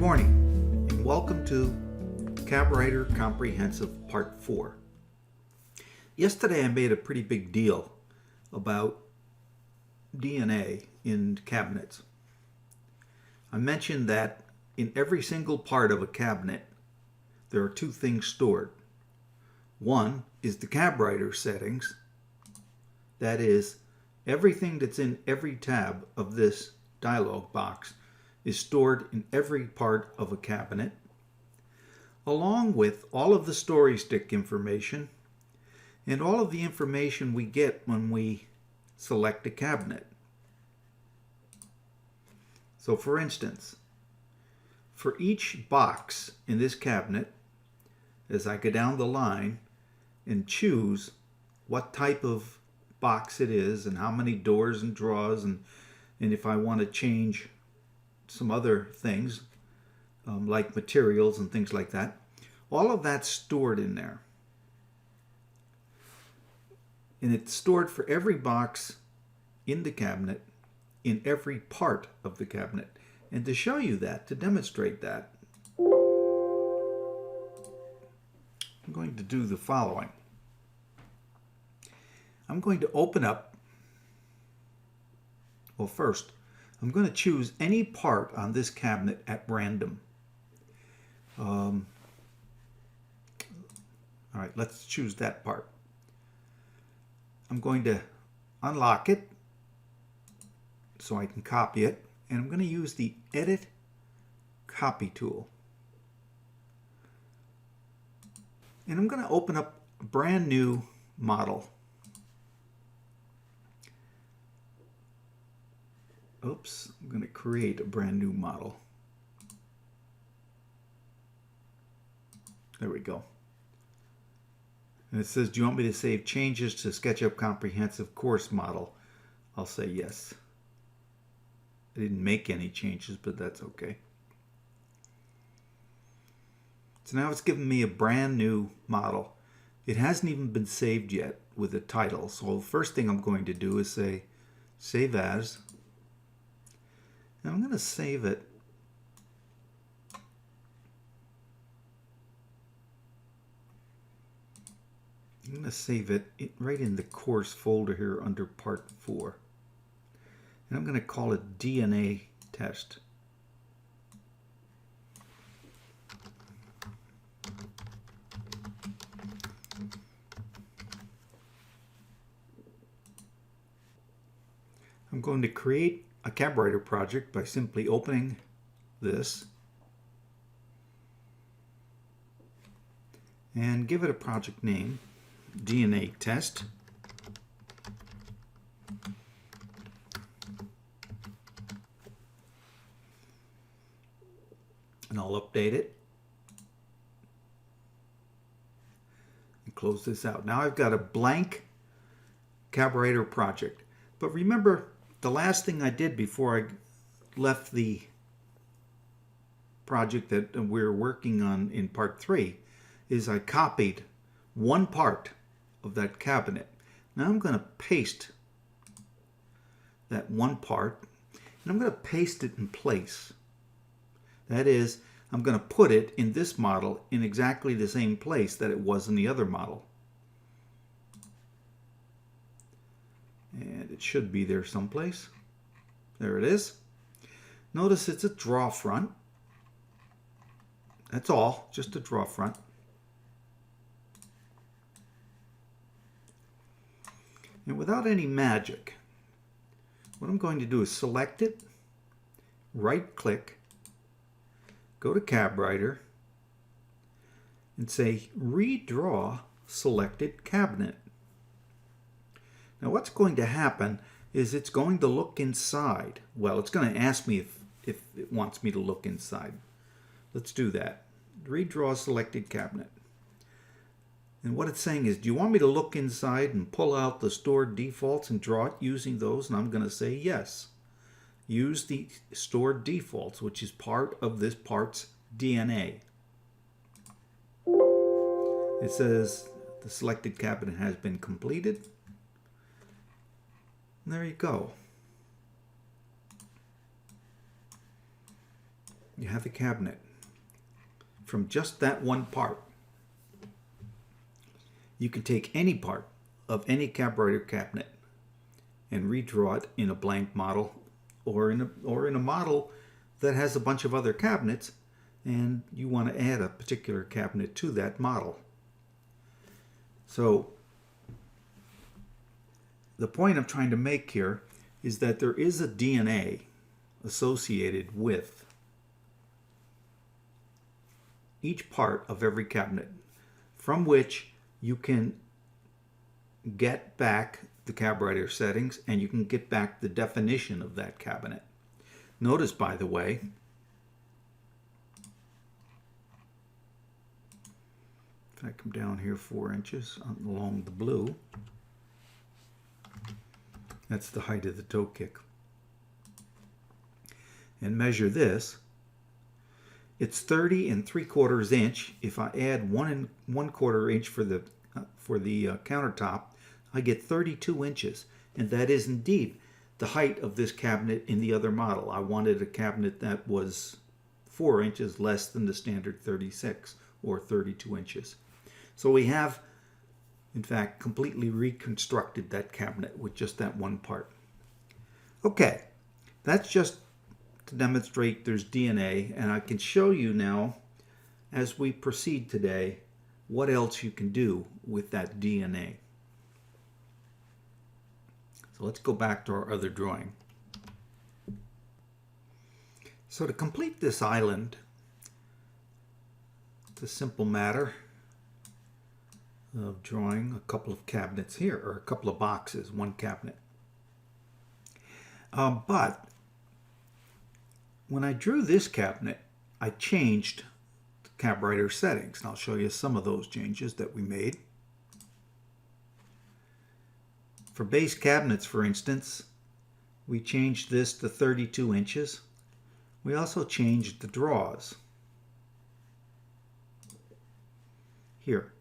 morning and welcome to CABWriter Comprehensive Part 4. Yesterday I made a pretty big deal about DNA in cabinets. I mentioned that in every single part of a cabinet there are two things stored. One is the CABWriter settings, that is, everything that's in every tab of this dialog box is stored in every part of a cabinet, along with all of the story stick information and all of the information we get when we select a cabinet. So for instance, for each box in this cabinet, as I go down the line and choose what type of box it is and how many doors and drawers, and if I want to change some other things like materials and things like that, all of that's stored in there. And it's stored for every box in the cabinet, in every part of the cabinet. And to show you that, to demonstrate that, I'm going to do the following. I'm going to open up, well, first, I'm going to choose any part on this cabinet at random. All right, let's choose that part. I'm going to unlock it so I can copy it, and I'm going to use the Edit Copy tool. And I'm going to open up a brand new model. Oops, I'm going to create a brand new model. There we go. And it says, do you want me to save changes to SketchUp Comprehensive Course Model? I'll say yes. I didn't make any changes, but that's okay. So now it's giving me a brand new model. It hasn't even been saved yet with a title. So the first thing I'm going to do is say Save As. And I'm going to save it right in the course folder here under Part 4. And I'm going to call it DNA Test. I'm going to create a CABWriter project by simply opening this and give it a project name, DNA Test. And I'll update it and close this out. Now I've got a blank CABWriter project. But remember, the last thing I did before I left the project that we're working on in Part 3 is I copied one part of that cabinet. Now I'm going to paste that one part, and I'm going to paste it in place. That is, I'm going to put it in this model in exactly the same place that it was in the other model. And it should be there someplace. There it is. Notice it's a draw front. That's all, just a draw front. And without any magic, what I'm going to do is select it, right click, go to CABWriter, and say Redraw Selected Cabinet. Now what's going to happen is it's going to look inside. Well, it's going to ask me if it wants me to look inside. Let's do that. Redraw Selected Cabinet. And what it's saying is, do you want me to look inside and pull out the stored defaults and draw it using those? And I'm going to say yes. Use the stored defaults, which is part of this part's DNA. It says the selected cabinet has been completed. And there you go. you have a cabinet from just that one part. You can take any part of any Cabriter cabinet and redraw it in a blank model or in a model that has a bunch of other cabinets, and you want to add a particular cabinet to that model. So the point I'm trying to make here is that there is a DNA associated with each part of every cabinet, from which you can get back the Cabriter settings and you can get back the definition of that cabinet. Notice, by the way, if I come down here 4 inches along the blue, that's the height of the toe kick, and measure this, it's 30 3/4 inch. If I add 1 1/4 inch for the countertop, I get 32 inches, and that is indeed the height of this cabinet in the other model. I wanted a cabinet that was 4 inches less than the standard 36 or 32 inches. So we have, in fact, completely reconstructed that cabinet with just that one part. Okay, that's just to demonstrate there's DNA, and I can show you now, as we proceed today, what else you can do with that DNA. So let's go back to our other drawing. So to complete this island, it's a simple matter of drawing a couple of cabinets here, or a couple of boxes, one cabinet. But when I drew this cabinet, I changed the Cabriter settings, and I'll show you some of those changes that we made. For base cabinets, for instance, we changed this to 32 inches. We also changed the draws here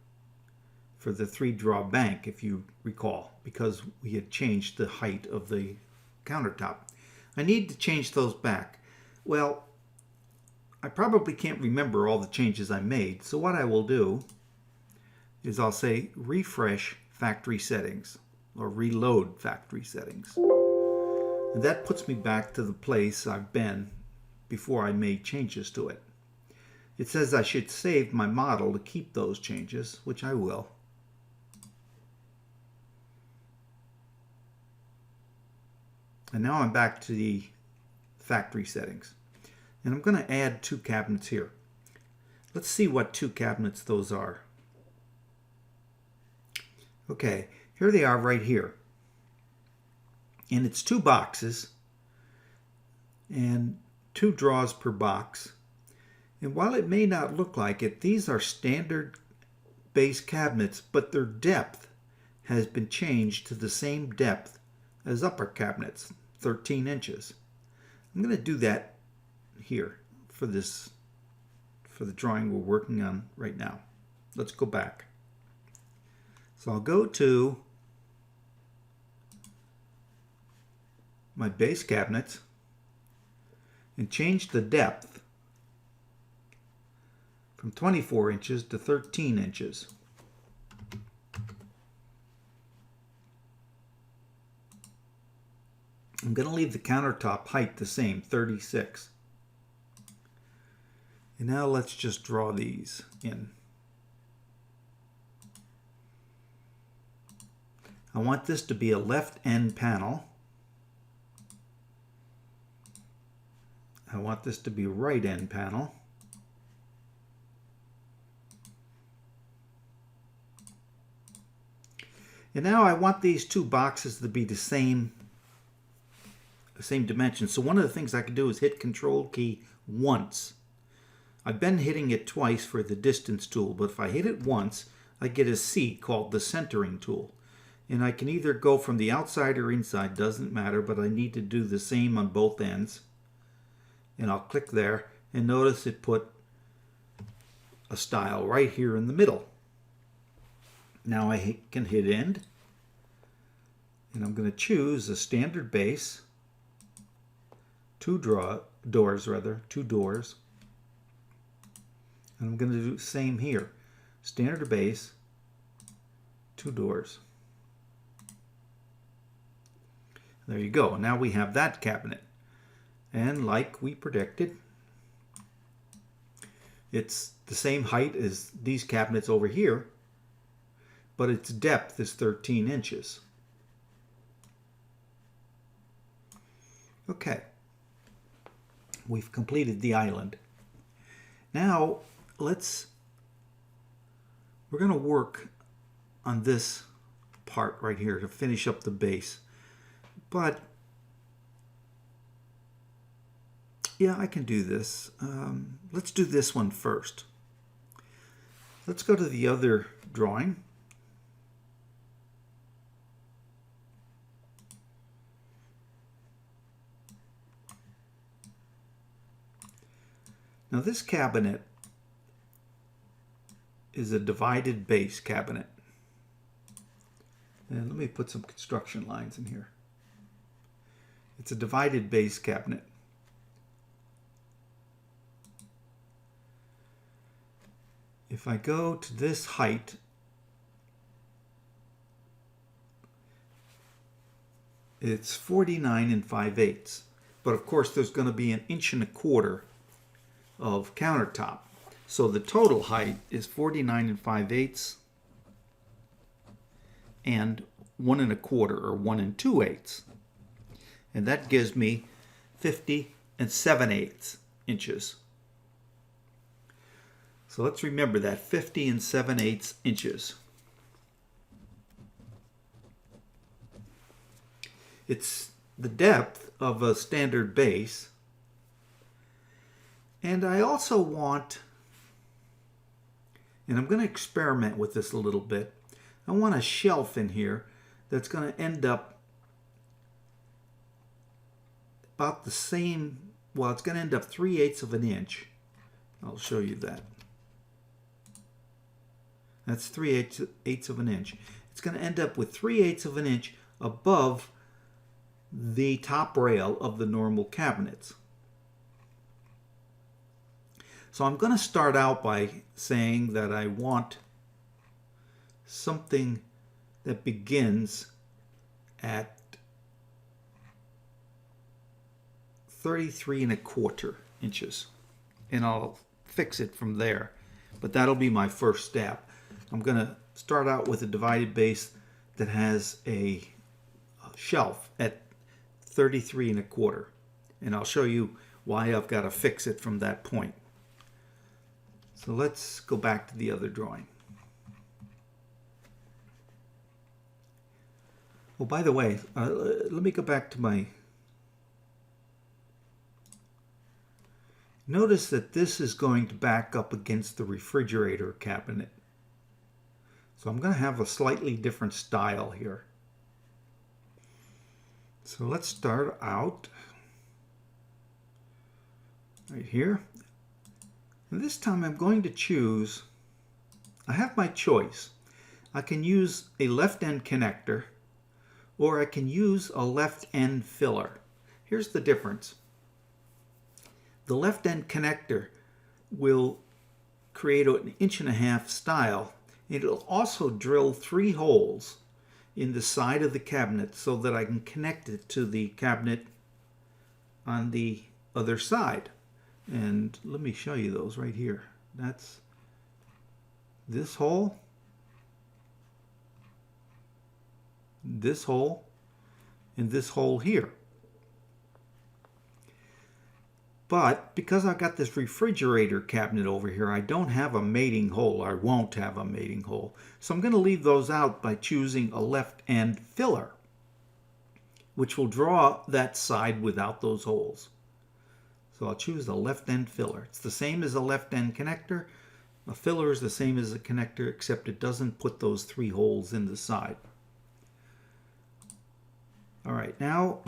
for the 3-draw bank, if you recall, because we had changed the height of the countertop. I need to change those back. Well, I probably can't remember all the changes I made, so what I will do is I'll say refresh factory settings, or reload factory settings. And that puts me back to the place I've been before I made changes to it. It says I should save my model to keep those changes, which I will. And now I'm back to the factory settings. And I'm going to add 2 cabinets here. Let's see what 2 cabinets those are. Okay, here they are right here. And it's 2 boxes and 2 draws per box. And while it may not look like it, these are standard base cabinets, but their depth has been changed to the same depth as upper cabinets, 13 inches. I'm going to do that here for the drawing we're working on right now. Let's go back. So I'll go to my base cabinets and change the depth from 24 inches to 13 inches. I'm going to leave the countertop height the same, 36. And now let's just draw these in. I want this to be a left end panel. I want this to be a right end panel. And now I want these 2 boxes to be the same dimension. So one of the things I can do is hit Control key once. I've been hitting it twice for the distance tool, but if I hit it once, I get a C called the centering tool. And I can either go from the outside or inside, doesn't matter, but I need to do the same on both ends. And I'll click there, and notice it put a style right here in the middle. Now I can hit end, and I'm going to choose a standard base, 2 doors, And I'm going to do the same here. Standard base, 2 doors. There you go. Now we have that cabinet. And like we predicted, it's the same height as these cabinets over here, but its depth is 13 inches. Okay. We've completed the island. Now we're going to work on this part right here to finish up the base. But yeah, I can do this. Let's do this one first. Let's go to the other drawing. Now this cabinet is a divided base cabinet. And let me put some construction lines in here. It's a divided base cabinet. If I go to this height, it's 49 5/8. But of course there's going to be 1 1/4 inches of countertop. So the total height is 49 5/8 and 1 1/4 or 1 2/8. And that gives me 50 7/8 inches. So let's remember that, 50 7/8 inches. It's the depth of a standard base. And I also want, and I'm going to experiment with this a little bit, I want a shelf in here that's going to end up about the same, well, it's going to end up 3/8 of an inch. I'll show you that. That's 3/8 of an inch. It's going to end up with 3/8 of an inch above the top rail of the normal cabinets. So I'm going to start out by saying that I want something that begins at 33 1/4 inches. And I'll fix it from there. But that'll be my first step. I'm going to start out with a divided base that has a shelf at 33 1/4. And I'll show you why I've got to fix it from that point. So let's go back to the other drawing. Oh, by the way, let me go back to my... Notice that this is going to back up against the refrigerator cabinet. So I'm going to have a slightly different style here. So let's start out right here. And this time I'm going to choose, I have my choice. I can use a left end connector or I can use a left end filler. Here's the difference. The left end connector will create an 1.5 inch style. It'll also drill 3 holes in the side of the cabinet so that I can connect it to the cabinet on the other side. And let me show you those right here. That's this hole, and this hole here. But because I've got this refrigerator cabinet over here, I don't have a mating hole. I won't have a mating hole. So I'm going to leave those out by choosing a left end filler, which will draw that side without those holes. So I'll choose the left end filler. It's the same as a left end connector. A filler is the same as a connector, except it doesn't put those 3 holes in the side. All right, now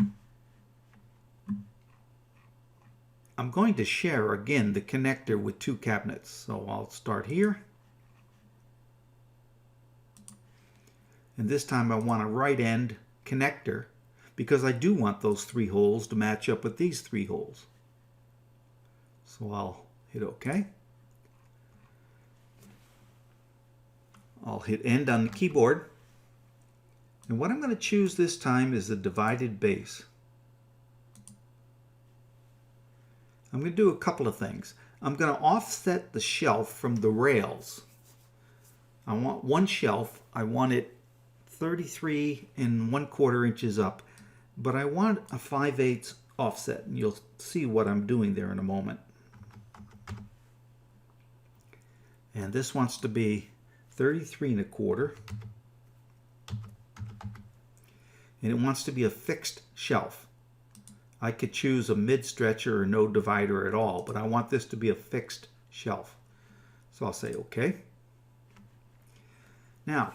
I'm going to share again the connector with 2 cabinets. So I'll start here. And this time I want a right end connector because I do want those 3 holes to match up with these 3 holes. So I'll hit OK. I'll hit end on the keyboard. And what I'm going to choose this time is the divided base. I'm going to do a couple of things. I'm going to offset the shelf from the rails. I want one shelf. I want it 33 1/4 inches up, but I want a 5/8 offset, and you'll see what I'm doing there in a moment. And this wants to be 33 1/4, and it wants to be a fixed shelf. I could choose a mid stretcher or no divider at all, but I want this to be a fixed shelf. So I'll say OK. Now,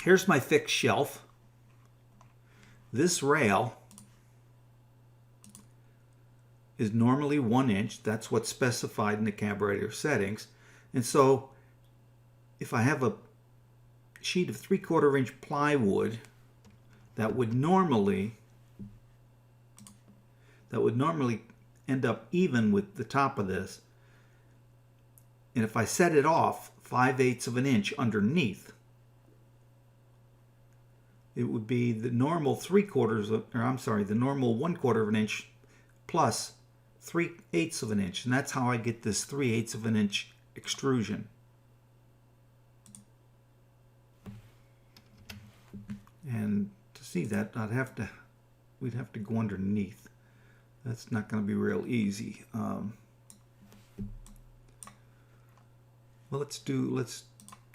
here's my fixed shelf. This rail is normally 1 inch. That's what's specified in the carburetor settings. And so if I have a sheet of 3/4 inch plywood that would normally end up even with the top of this, and if I set it off 5/8 of an inch underneath, it would be the normal the normal 1/4 of an inch plus 3/8 of an inch, and that's how I get this 3/8 of an inch extrusion. And to see that, we'd have to go underneath. That's not going to be real easy. Well,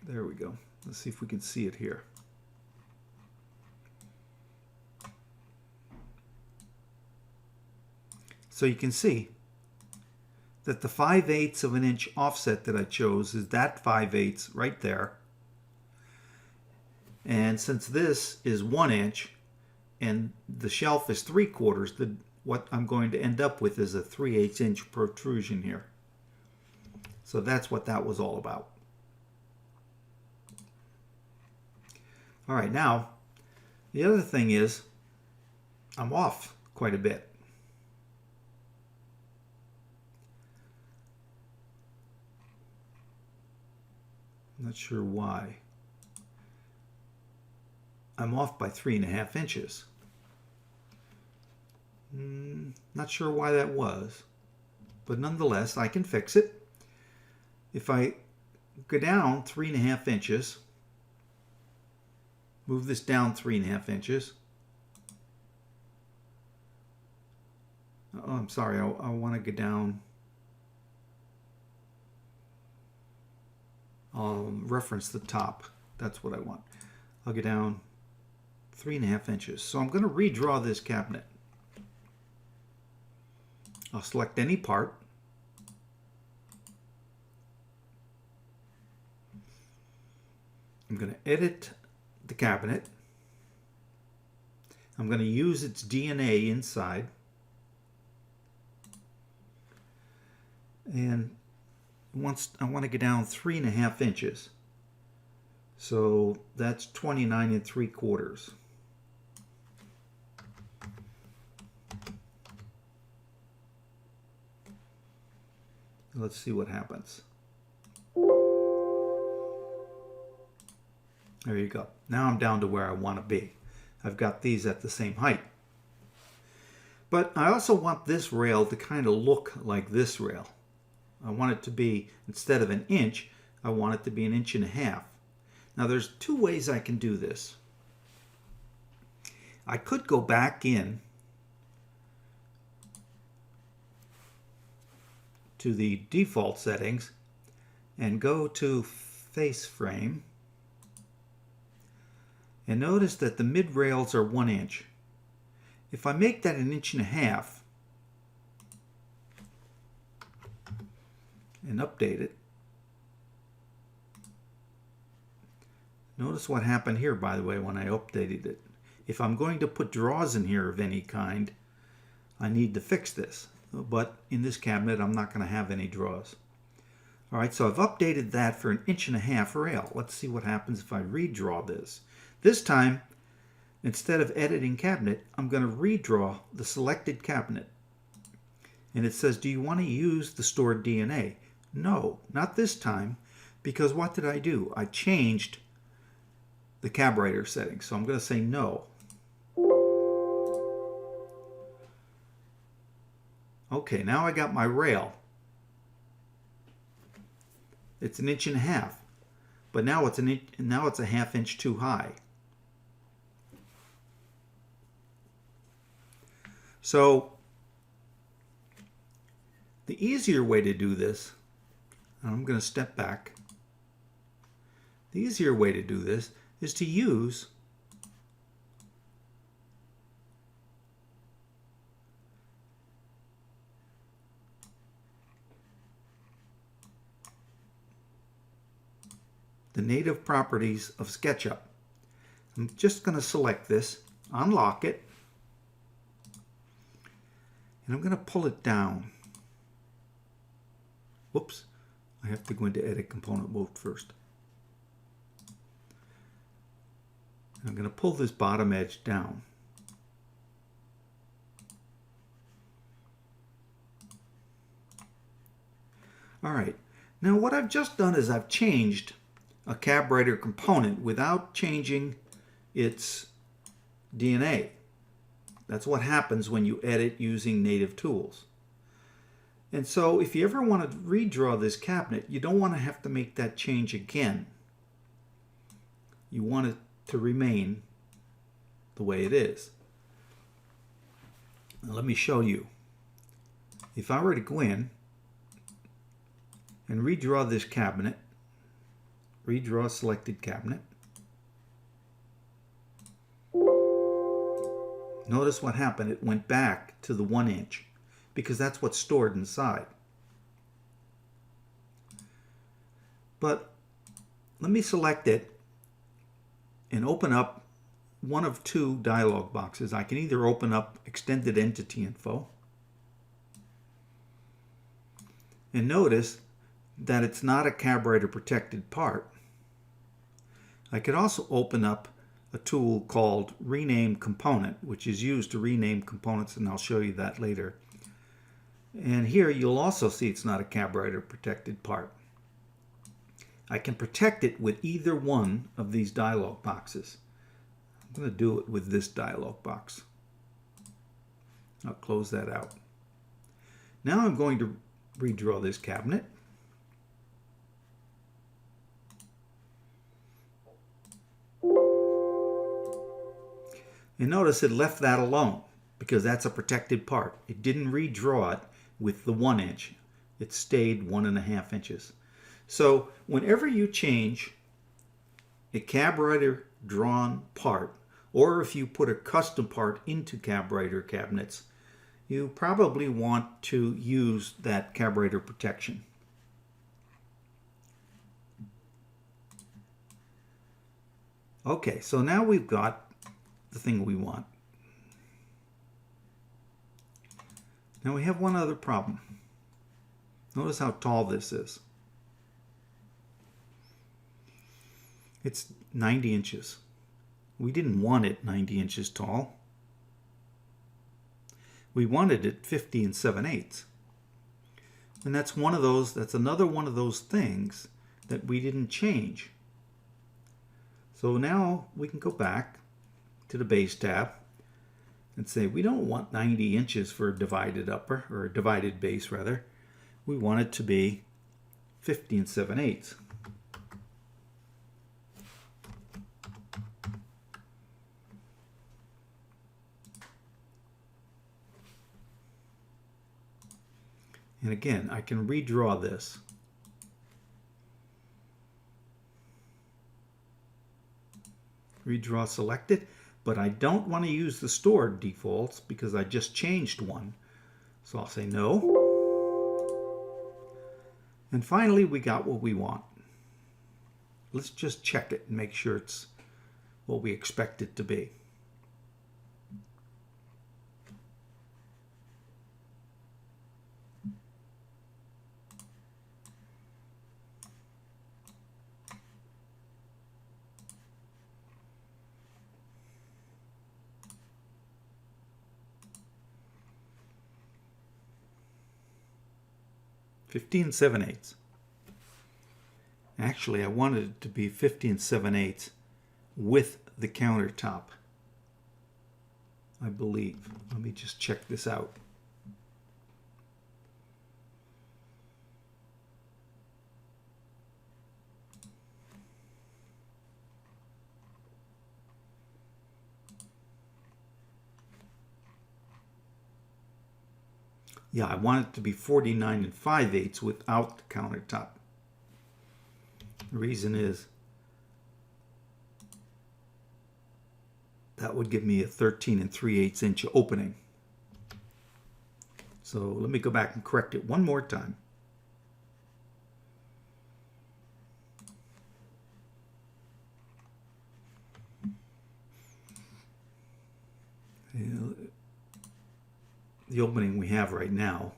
there we go. Let's see if we can see it here. So you can see that the 5/8 of an inch offset that I chose is that 5/8 right there. And since this is 1 inch and the shelf is 3/4, what I'm going to end up with is a 3/8 inch protrusion here. So that's what that was all about. All right, now the other thing is I'm off quite a bit. I'm not sure why. I'm off by 3.5 inches. Not sure why that was, but nonetheless, I can fix it. If I go down 3.5 inches, move this down 3.5 inches. Oh, I'm sorry, I want to go down. I'll reference the top. That's what I want. I'll go down 3.5 inches. So I'm going to redraw this cabinet. I'll select any part. I'm going to edit the cabinet. I'm going to use its DNA inside. And I want to get down 3.5 inches. So that's 29 3/4. Let's see what happens. There you go. Now I'm down to where I want to be. I've got these at the same height. But I also want this rail to kind of look like this rail. I want it to be, instead of 1 inch, I want it to be 1.5 inches. Now there's two ways I can do this. I could go back in to the default settings and go to face frame, and notice that the mid rails are 1 inch. If I make that 1.5 inches and update it, notice what happened here, by the way, when I updated it. If I'm going to put drawers in here of any kind, I need to fix this. But in this cabinet, I'm not going to have any drawers. All right, so I've updated that for 1.5 inch rail. Let's see what happens if I redraw this. This time, instead of editing cabinet, I'm going to redraw the selected cabinet. And it says, do you want to use the stored DNA? No, not this time, because what did I do? I changed the carburetor settings. So I'm going to say no. Okay, now I got my rail. It's 1.5 inches, but now it's a 1/2 inch too high. So the easier way to do this, and I'm going to step back. The easier way to do this is to use the native properties of SketchUp. I'm just going to select this, unlock it, and I'm going to pull it down. Whoops, I have to go into Edit Component Mode first. I'm going to pull this bottom edge down. All right, now what I've just done is I've changed a carburetor component without changing its DNA. That's what happens when you edit using native tools. And so if you ever want to redraw this cabinet, you don't want to have to make that change again. You want it to remain the way it is. Now let me show you. If I were to go in and redraw this cabinet, redraw selected cabinet, notice what happened. It went back to the 1 inch because that's what's stored inside. But let me select it and open up one of two dialog boxes. I can either open up Extended Entity Info and notice that it's not a carburetor protected part. I could also open up a tool called Rename Component, which is used to rename components, and I'll show you that later. And here you'll also see it's not a carburetor protected part. I can protect it with either one of these dialog boxes. I'm going to do it with this dialog box. I'll close that out. Now I'm going to redraw this cabinet. And notice it left that alone because that's a protected part. It didn't redraw it with the 1 inch. It stayed 1.5 inches. So whenever you change a carburetor drawn part, or if you put a custom part into carburetor cabinets, you probably want to use that carburetor protection. Okay, so now we've got the thing we want. Now we have one other problem. Notice how tall this is. It's 90 inches. We didn't want it 90 inches tall. We wanted it 50 7/8. And that's another one of those things that we didn't change. So now we can go back to the base tab and say we don't want 90 inches for a divided upper, or a divided base rather. We want it to be 50 7/8. And again, I can redraw this. Redraw selected, but I don't want to use the stored defaults because I just changed one. So I'll say no. And finally, we got what we want. Let's just check it and make sure it's what we expect it to be. (15 7/8). Actually, I wanted it to be 50 7/8 with the countertop, I believe. Let me just check this out. Yeah, I want it to be 49 5/8 without the countertop. The reason is that would give me a 13 3/8 inch opening. So let me go back and correct it one more time. The opening we have right now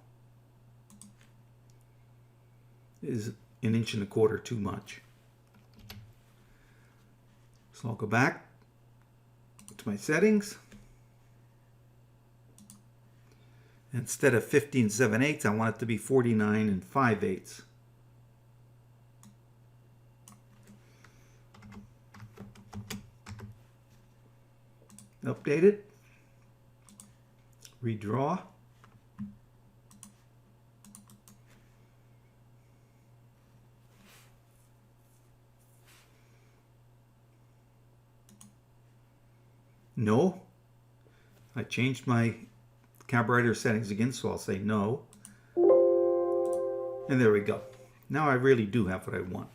is 1.25 inches too much. So I'll go back to my settings. Instead of 15 7/8, I want it to be 49 5/8. Update it. Redraw. No. I changed my carburetor settings again, so I'll say no. And there we go. Now I really do have what I want.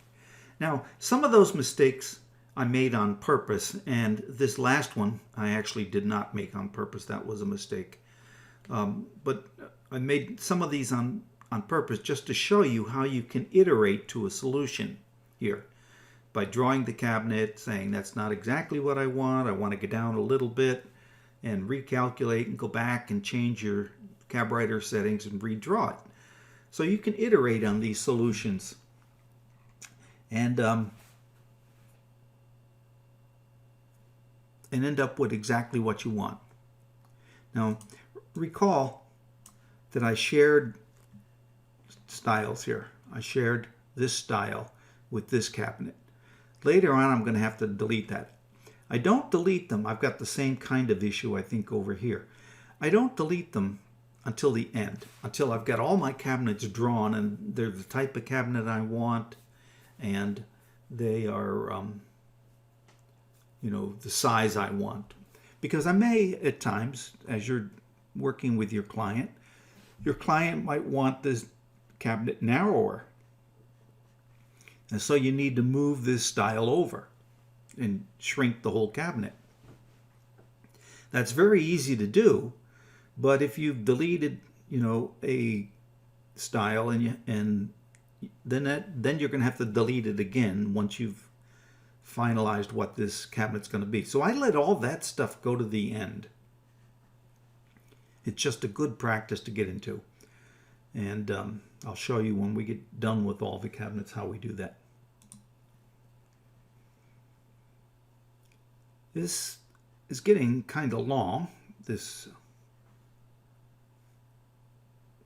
Now, some of those mistakes I made on purpose, and this last one I actually did not make on purpose. That was a mistake. But I made some of these on purpose just to show you how you can iterate to a solution here. By drawing the cabinet, saying that's not exactly what I want to go down a little bit, and recalculate and go back and change your carburetor settings and redraw it. So you can iterate on these solutions and end up with exactly what you want. Now, recall that I shared styles here. I shared this style with this cabinet. Later on, I'm going to have to delete that. I don't delete them. I've got the same kind of issue, I think, over here. I don't delete them until the end, until I've got all my cabinets drawn and they're the type of cabinet I want, and they are, the size I want. Because I may, at times, as you're working with your client might want this cabinet narrower. And so you need to move this style over and shrink the whole cabinet. That's very easy to do, but if you've deleted, a style and then you're going to have to delete it again once you've finalized what this cabinet's going to be. So I let all that stuff go to the end. It's just a good practice to get into. And I'll show you when we get done with all the cabinets how we do that. This is getting kind of long, this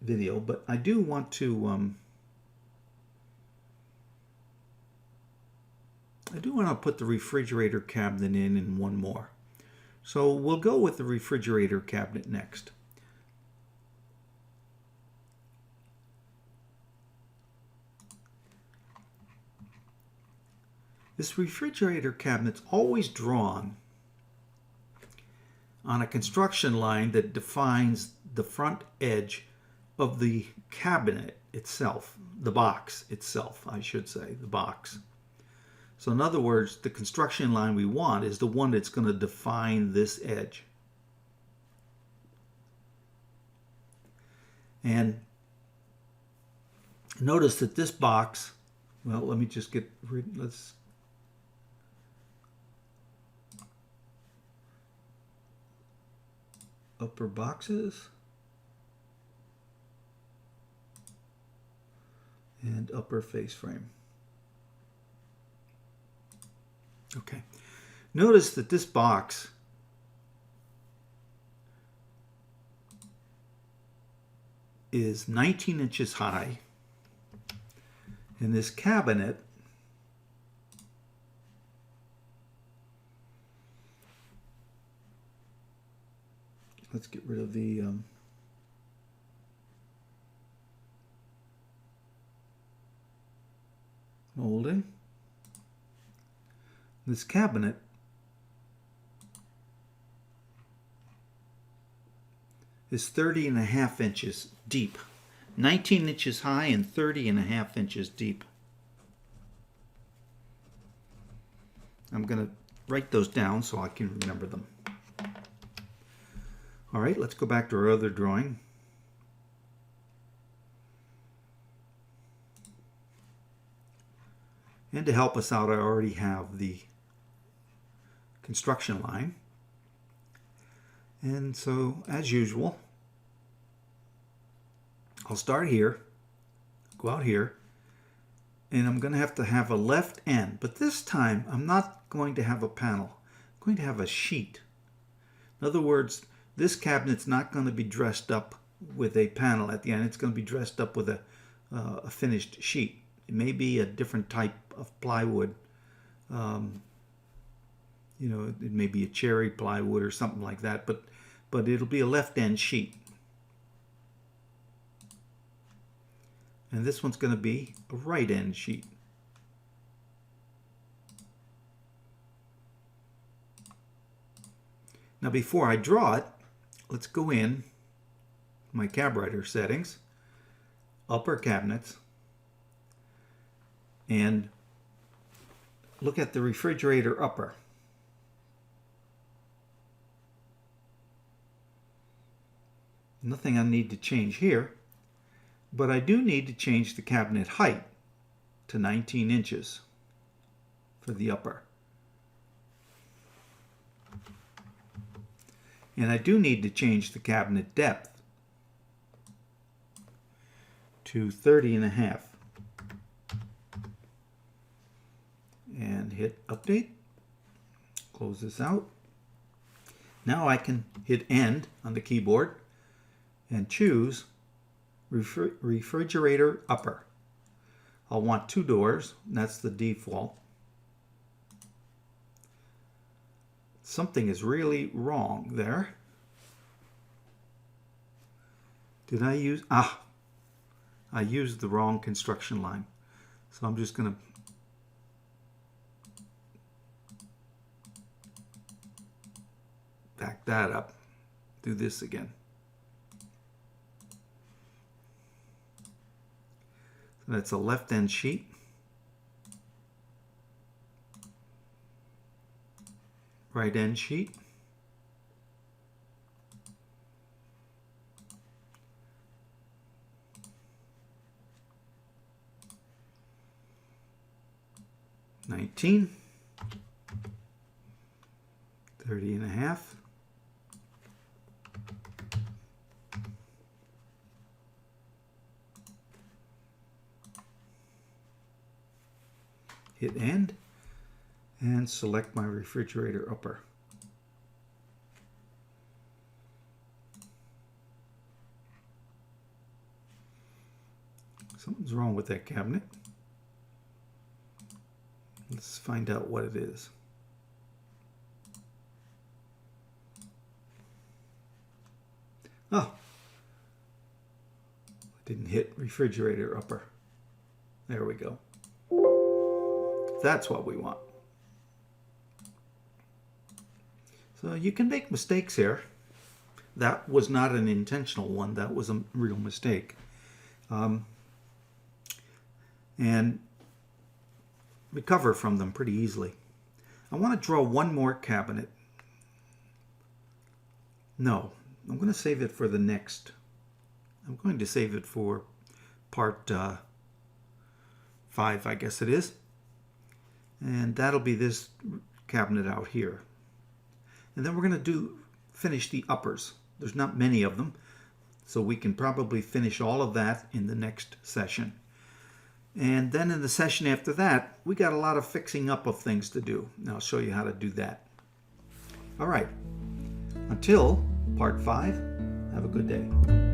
video, but I do want to put the refrigerator cabinet in one more. So we'll go with the refrigerator cabinet next. This refrigerator cabinet's always drawn on a construction line that defines the front edge of the cabinet itself, the box itself, I should say, the box. So in other words, the construction line we want is the one that's going to define this edge. And notice that this box, well, let me just let's upper boxes and upper face frame. Okay, notice that this box is 19 inches high, and this cabinet Let's get rid of the molding. This cabinet is 30.5 inches deep, 19 inches high and 30.5 inches deep. I'm going to write those down so I can remember them. All right, let's go back to our other drawing. And to help us out, I already have the construction line. And so, as usual, I'll start here, go out here, and I'm going to have a left end. But this time, I'm not going to have a panel. I'm going to have a sheet. In other words, this cabinet's not going to be dressed up with a panel at the end. It's going to be dressed up with a finished sheet. It may be a different type of plywood. You know, it may be a cherry plywood or something like that, but it'll be a left end sheet. And this one's going to be a right end sheet. Now before I draw it, let's go in my CABWriter settings, upper cabinets, and look at the refrigerator upper. Nothing I need to change here, but I do need to change the cabinet height to 19 inches for the upper. And I do need to change the cabinet depth to 30.5. And hit update. Close this out. Now I can hit end on the keyboard and choose refrigerator upper. I'll want 2 doors, and that's the default. Something is really wrong there. Did I use, I used the wrong construction line. So I'm just going to back that up, do this again. So that's a left end sheet. Right end sheet. $19, 30.5. Hit end and select my refrigerator upper. Something's wrong with that cabinet. Let's find out what it is. Oh, I didn't hit refrigerator upper. There we go. That's what we want. So you can make mistakes here. That was not an intentional one. That was a real mistake. And recover from them pretty easily. I want to draw one more cabinet. No, I'm going to save it for the next. I'm going to save it for part 5, I guess it is. And that'll be this cabinet out here. And then we're going to finish the uppers. There's not many of them, so we can probably finish all of that in the next session. And then in the session after that, we got a lot of fixing up of things to do. And I'll show you how to do that. All right. Until part 5, have a good day.